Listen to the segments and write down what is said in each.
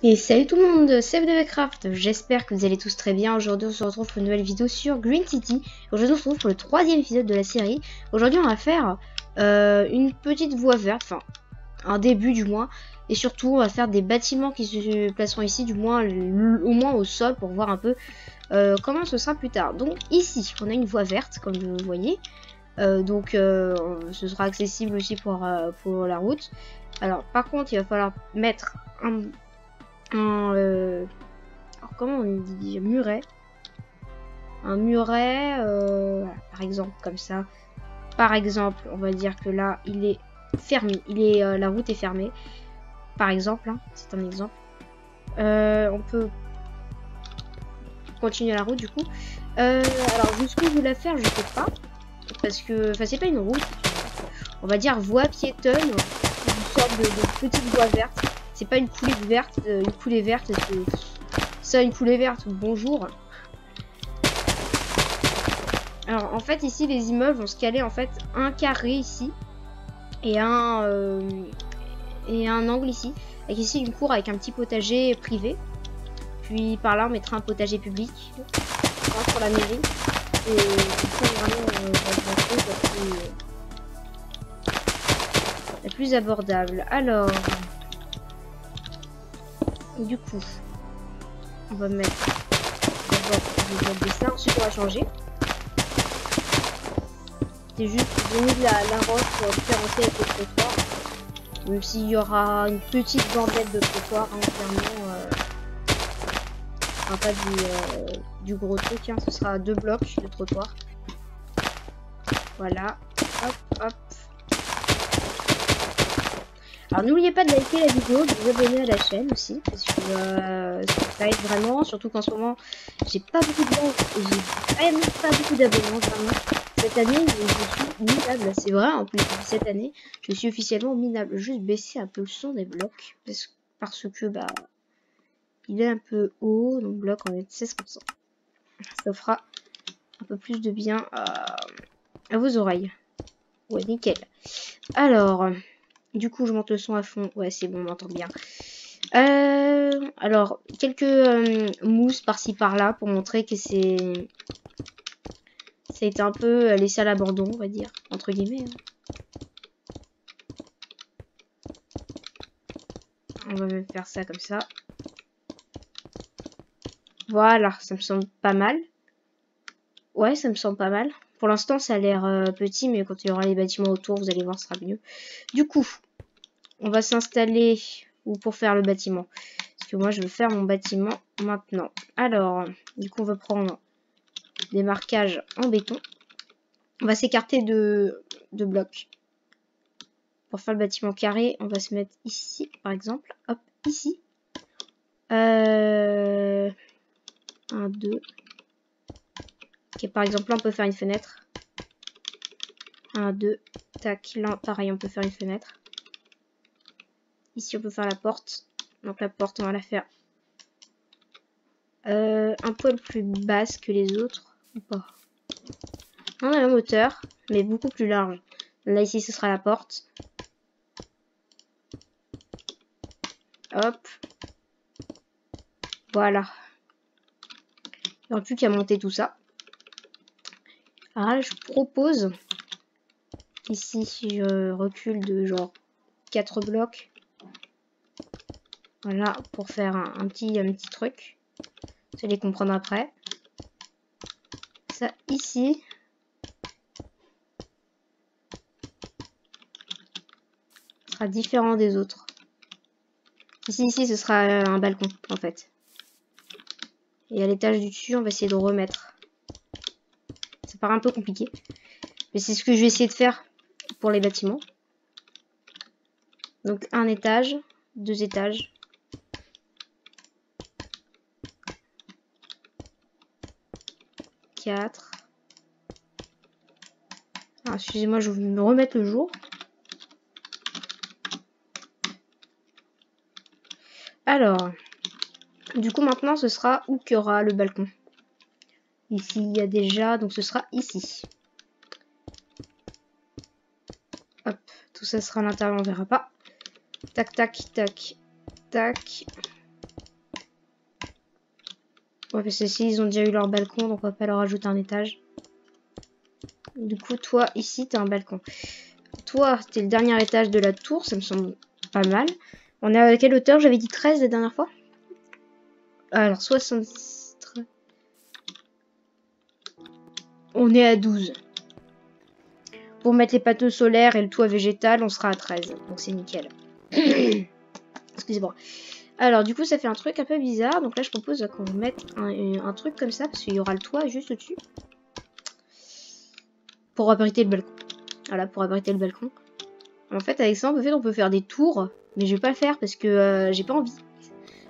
Et salut tout le monde, c'est FDVcraft, j'espère que vous allez tous très bien. Aujourd'hui on se retrouve pour une nouvelle vidéo sur Green City. Aujourd'hui on se retrouve pour le 3e épisode de la série. Aujourd'hui on va faire une petite voie verte, enfin un début du moins. Et surtout on va faire des bâtiments qui se placeront ici, du moins au moins au sol, pour voir un peu comment ce sera plus tard. Donc ici on a une voie verte comme vous voyez. Ce sera accessible aussi pour la route. Alors par contre il va falloir mettre alors comment on dit, muret, un muret voilà, par exemple comme ça. Par exemple on va dire que là il est fermé, la route est fermée par exemple, hein, c'est un exemple. On peut continuer la route du coup. Alors jusqu'où je vais la faire je sais pas, parce que enfin c'est pas une route, on va dire voie piétonne, une sorte de petite voie verte. C'est pas une coulée verte, une coulée verte, ça une coulée verte, bonjour. Alors en fait ici les immeubles vont se caler en fait un carré ici et un angle ici, avec ici une cour avec un petit potager privé, puis par là on mettra un potager public pour la mairie, et c'est vraiment la plus abordable. Alors du coup on va mettre d'abord le dessin, ensuite on va changer. C'est juste j'ai mis de la roche pour différencier avec le trottoir. Même s'il y aura une petite bandette de trottoir, hein, clairement. Pas du gros truc, hein, ce sera 2 blocs de trottoir. Voilà. Hop, hop. Alors n'oubliez pas de liker la vidéo, de vous abonner à la chaîne aussi, parce que ça aide vraiment, surtout qu'en ce moment j'ai pas beaucoup de gens, j'ai quand même pas beaucoup d'abonnés vraiment. Cette année je suis minable, c'est vrai, en plus cette année je suis officiellement minable. Juste baisser un peu le son des blocs, parce que bah il est un peu haut, donc bloc on est 16%. Ça fera un peu plus de bien à vos oreilles. Ouais, nickel. Alors du coup, je monte le son à fond. Ouais, c'est bon, on m'entend bien. Alors, quelques mousses par-ci par-là pour montrer que ça a été un peu laissé à l'abandon, on va dire, entre guillemets. On va même faire ça comme ça. Voilà, ça me semble pas mal. Ouais, ça me semble pas mal. Pour l'instant, ça a l'air petit, mais quand il y aura les bâtiments autour, vous allez voir, ce sera mieux. Du coup, on va s'installer pour faire le bâtiment. Parce que moi, je veux faire mon bâtiment maintenant. Alors, du coup, on va prendre des marquages en béton. On va s'écarter de blocs. Pour faire le bâtiment carré, on va se mettre ici, par exemple. Hop, ici. 1, 2. Ok, par exemple, là, on peut faire une fenêtre. 1, 2. Tac, là, pareil, on peut faire une fenêtre. Ici, on peut faire la porte. Donc, la porte, on va la faire un poil plus basse que les autres. Ou pas. On a la même hauteur, mais beaucoup plus large. Là, ici, ce sera la porte. Hop. Voilà. Il n'y aura plus qu'à monter tout ça. Alors là, je propose, ici, si je recule de genre 4 blocs, voilà, pour faire un petit truc. Vous allez comprendre après. Ça, ici. Sera différent des autres. Ici, ce sera un balcon, en fait. Et à l'étage du dessus, on va essayer de remettre. Ça paraît un peu compliqué. Mais c'est ce que je vais essayer de faire pour les bâtiments. Donc, un étage, 2 étages. 4. Ah, excusez-moi, je vais me remettre le jour. Alors, du coup, maintenant, ce sera où qu'il y aura le balcon. Ici, il y a déjà, donc ce sera ici. Hop, tout ça sera à l'intérieur, on verra pas. Tac, tac, tac, tac. Ouais, parce que s'ils ont déjà eu leur balcon, donc on va pas leur ajouter un étage. Du coup, toi, ici, t'as un balcon. Toi, t'es le dernier étage de la tour, ça me semble pas mal. On est à quelle hauteur? J'avais dit 13 la dernière fois. Alors, 70... On est à 12. Pour mettre les panneaux solaires et le toit végétal, on sera à 13. Donc c'est nickel. Excusez-moi. Alors, du coup, ça fait un truc un peu bizarre. Donc là, je propose qu'on mette un truc comme ça, parce qu'il y aura le toit juste au-dessus. Pour abriter le balcon. Voilà, pour abriter le balcon. En fait, avec ça, on peut faire des tours. Mais je vais pas le faire parce que j'ai pas envie.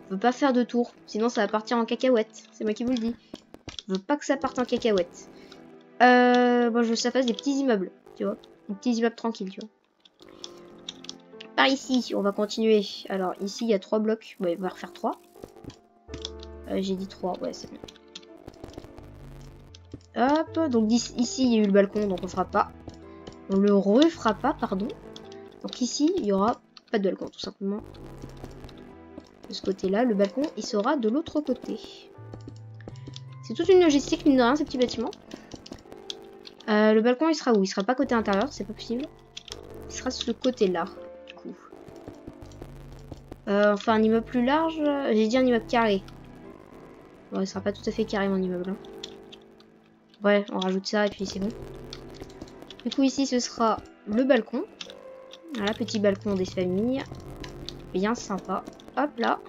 Je veux pas faire de tours. Sinon, ça va partir en cacahuète. C'est moi qui vous le dis. Je veux pas que ça parte en cacahuète. Bon, je veux que ça fasse des petits immeubles. Tu vois. Des petits immeubles tranquilles, tu vois. Par ici, on va continuer. Alors, ici, il y a 3 blocs. Ouais, on va refaire 3. J'ai dit 3. Ouais, c'est bon. Hop. Donc, ici, il y a eu le balcon, donc on fera pas. On le refera pas, pardon. Donc ici, il y aura pas de balcon, tout simplement. De ce côté-là, le balcon, il sera de l'autre côté. C'est toute une logistique, mine de rien, ces petits bâtiments. Le balcon, il sera où? Il sera pas côté intérieur, c'est pas possible. Il sera ce côté-là, du coup. Enfin, un immeuble plus large. J'ai dit un immeuble carré. Bon, il sera pas tout à fait carré, mon immeuble. Hein. Ouais, on rajoute ça et puis c'est bon. Du coup, ici, ce sera le balcon. Voilà, petit balcon des familles. Bien sympa. Hop là.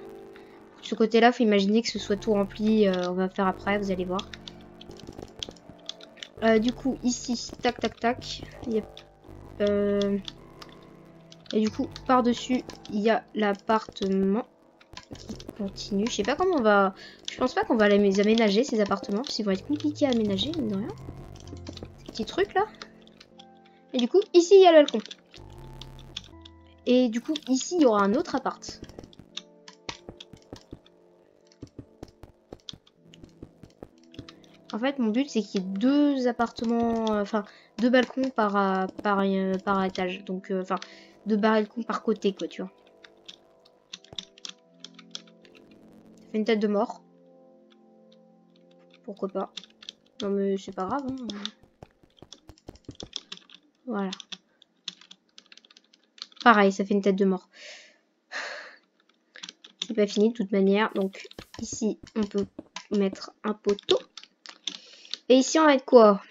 Ce côté-là, faut imaginer que ce soit tout rempli. On va faire après, vous allez voir. Du coup, ici, tac, tac, tac. Il y a, et du coup, par-dessus, il y a l'appartement qui continue. Je sais pas comment on va... Je pense pas qu'on va les aménager, ces appartements. Parce qu'ils vont être compliqués à aménager, mine de rien. Ces petits trucs, là. Et du coup, ici, il y a le balcon. Et du coup, ici, il y aura un autre appart. En fait, mon but, c'est qu'il y ait 2 appartements... Enfin, 2 balcons par étage. Donc, enfin, 2 balcons par côté, quoi, tu vois. Ça fait une tête de mort. Pourquoi pas. Non, mais c'est pas grave, hein. Voilà. Pareil, ça fait une tête de mort. C'est pas fini de toute manière. Donc, ici, on peut mettre un poteau. Et ici, on va être quoi?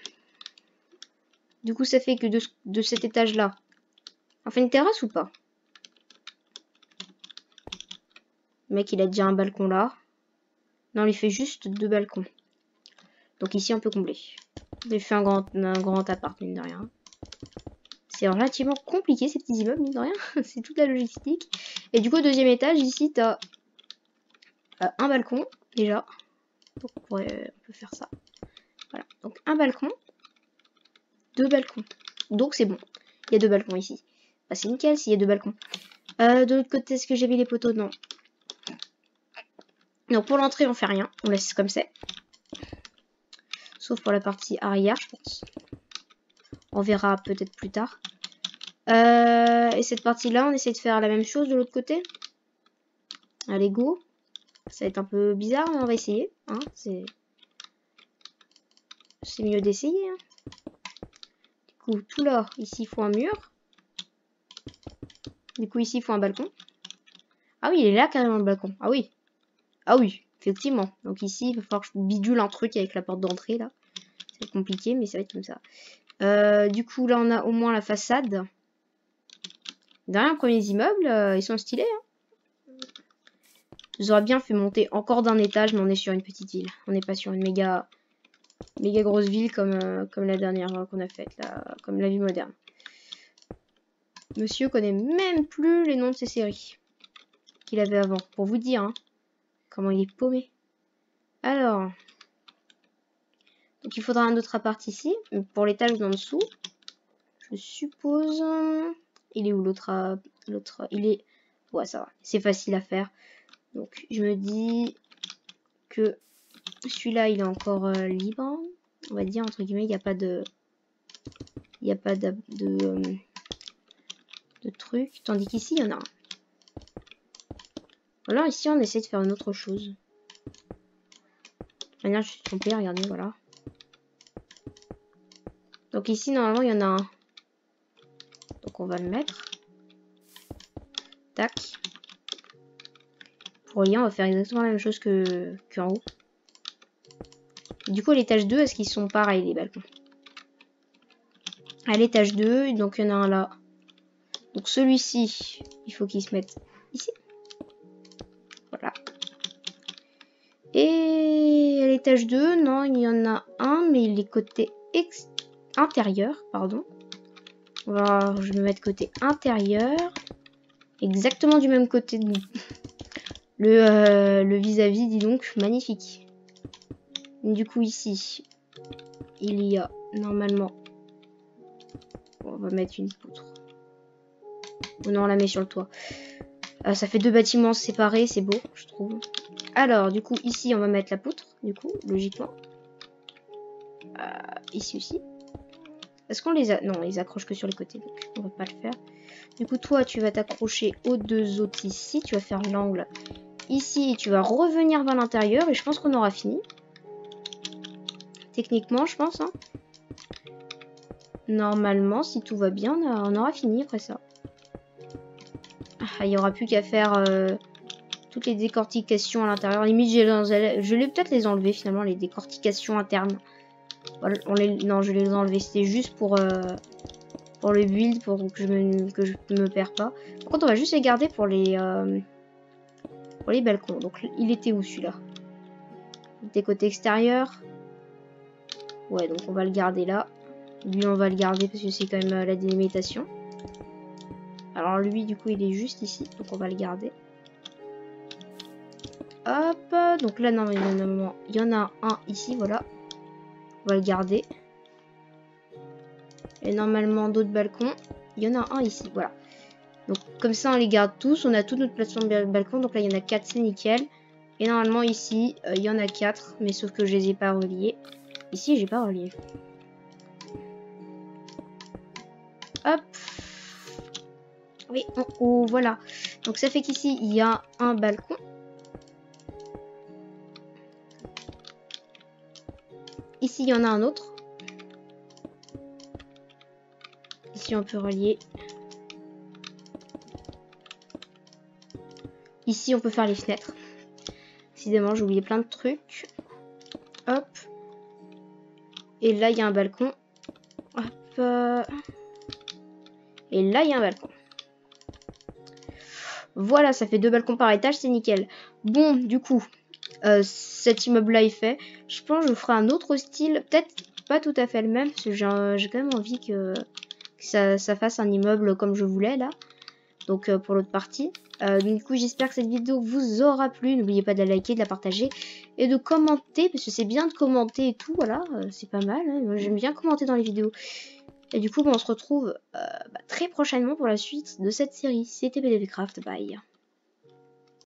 Du coup, ça fait que de cet étage-là. On fait une terrasse ou pas? Le mec, il a déjà un balcon là. Non, il fait juste 2 balcons. Donc ici, on peut combler. J'ai fait un grand appart, mine de rien. C'est relativement compliqué, ces petits immeubles, mine de rien. C'est toute la logistique. Et du coup, au 2e étage, ici, t'as un balcon, déjà. Donc, on peut faire ça. Voilà. Donc, un balcon. 2 balcons. Donc, c'est bon. Il y a 2 balcons ici. Bah, c'est nickel s'il y a 2 balcons. De l'autre côté, est-ce que j'ai mis les poteaux? Non. Donc, pour l'entrée, on fait rien. On laisse comme c'est. Sauf pour la partie arrière, je pense. On verra peut-être plus tard. Et cette partie-là, on essaie de faire la même chose de l'autre côté. Allez, go. Ça va être un peu bizarre, mais on va essayer. Hein, c'est mieux d'essayer. Hein. Du coup, tout là, ici, il faut un mur. Du coup, ici, il faut un balcon. Ah oui, il est là carrément le balcon. Ah oui. Ah oui, effectivement. Donc ici, il va falloir que je bidule un truc avec la porte d'entrée, là. C'est compliqué, mais ça va être comme ça. Du coup, là, on a au moins la façade. Derrière, premiers immeubles, ils sont stylés. Hein. J'aurais bien fait monter encore d'un étage, mais on est sur une petite ville. On n'est pas sur une méga grosse ville comme la dernière qu'on a faite, là, comme la vie moderne. Monsieur connaît même plus les noms de ses séries qu'il avait avant. Pour vous dire hein, comment il est paumé. Alors, donc il faudra un autre appart ici. Pour l'étage d'en dessous, je suppose... Il est où l'autre? Il est... Ouais, ça va. C'est facile à faire. Donc, je me dis que celui-là, il est encore libre. On va dire, entre guillemets, il n'y a pas de... Il n'y a pas de truc. Tandis qu'ici, il y en a un. Alors, ici, on essaie de faire une autre chose. Manière, je suis trompée, regardez, voilà. Donc ici, normalement, il y en a un. Donc on va le mettre. Tac. Pour lien, on va faire exactement la même chose qu'en haut. Du coup, à l'étage 2, est-ce qu'ils sont pareils, les balcons? À l'étage 2, donc il y en a un là. Donc celui-ci, il faut qu'il se mette ici. Voilà. Et à l'étage 2, non, il y en a un, mais il est côté intérieur, pardon. Je vais me mettre côté intérieur. Exactement du même côté de le vis-à-vis, dis donc, magnifique. Du coup, ici, il y a normalement... Bon, on va mettre une poutre. Oh non, on la met sur le toit. Ça fait deux bâtiments séparés, c'est beau, je trouve. Alors, du coup, ici, on va mettre la poutre, du coup, logiquement. Ici aussi. Est-ce qu'on les a... Non, ils accrochent que sur les côtés, donc on va pas le faire. Du coup, toi, tu vas t'accrocher aux deux autres ici. Tu vas faire l'angle ici. Tu vas revenir vers l'intérieur. Et je pense qu'on aura fini. Techniquement, je pense. Hein. Normalement, si tout va bien, on aura fini après ça. Il n'y aura plus qu'à faire toutes les décortications à l'intérieur. Limite, je vais peut-être les enlever finalement, les décortications internes. Non, je vais les enlever. C'était juste pour le build, pour que je me perds pas. Par contre, on va juste les garder pour les balcons. Donc, il était où celui-là? Il était côté extérieur. Ouais, donc on va le garder là. Lui, on va le garder parce que c'est quand même la délimitation. Alors lui, du coup, il est juste ici. Donc on va le garder. Hop. Donc là, non, il y en a un ici, voilà. On va le garder. Et normalement, d'autres balcons. Il y en a un ici, voilà. Donc comme ça, on les garde tous. On a toute notre plateforme de balcon. Donc là, il y en a 4, c'est nickel. Et normalement, ici, il y en a 4. Mais sauf que je les ai pas reliés. Ici, j'ai pas relié. Hop. Oui, en haut, voilà. Donc ça fait qu'ici, il y a un balcon. Ici, il y en a un autre. Ici, on peut relier. Ici, on peut faire les fenêtres. Décidément, j'ai oublié plein de trucs. Hop. Et là, il y a un balcon. Hop. Et là, il y a un balcon. Voilà, ça fait 2 balcons par étage, c'est nickel. Bon, du coup, cet immeuble-là est fait. Je pense que je ferai un autre style. Peut-être pas tout à fait le même, parce que j'ai quand même envie que ça fasse un immeuble comme je voulais, là. Donc, pour l'autre partie. Du coup, j'espère que cette vidéo vous aura plu. N'oubliez pas de la liker, de la partager et de commenter, parce que c'est bien de commenter et tout, voilà. C'est pas mal, hein. J'aime bien commenter dans les vidéos. Et du coup, on se retrouve très prochainement pour la suite de cette série. C'était BDVcraft, bye.